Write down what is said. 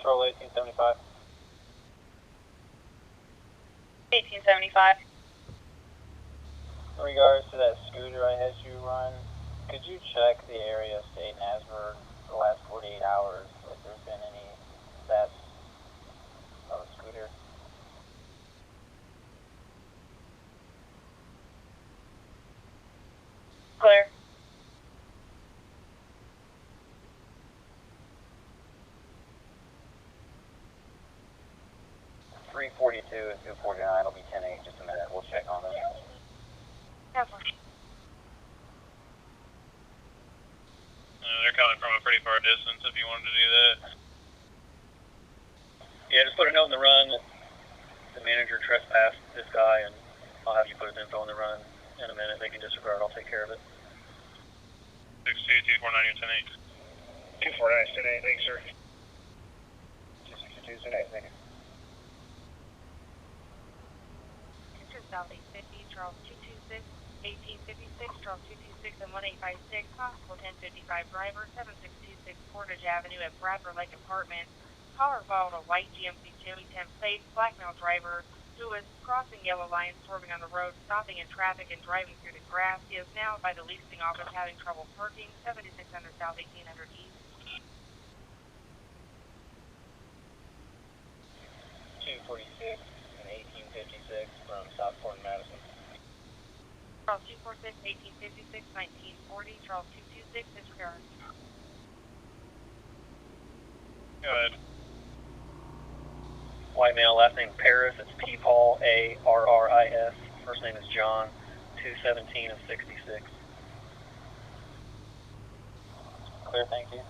Patrol 1875. 1875. In regards to that scooter I had you run, could you check the area of State and Asburg the last 48 hours if there's been any thefts of a scooter? Clear. .342 and 249 will be 10-8, just a minute, we'll check on them. Yeah, they're coming from a pretty far distance if you wanted to do that. Yeah, just put a note in the run that the manager trespassed this guy, and I'll have you put his info in the run in a minute. They can disregard, I'll take care of it. 62, 249, 10-8. 249, 10-8, thanks, sir. 262, 10-8, thank you. South 850, Charles 226, 1856, Charles 226 and 1856, possible 1055 driver, 7626 Portage Avenue at Bradford Lake Apartments. Caller followed a white GMC Chevy 10 plate, black male driver who was crossing yellow lines, swerving on the road, stopping in traffic and driving through the grass. He is now by the leasing office having trouble parking, 7600 South 1800 East. 246 and 1856 from Southport and Madison. Charles 246, 1856, 1940, Charles 226, disregard. Go ahead. White male, last name Paris, it's P. Paul, A-R-R-I-S. First name is John, 217 of 66. Clear, thank you.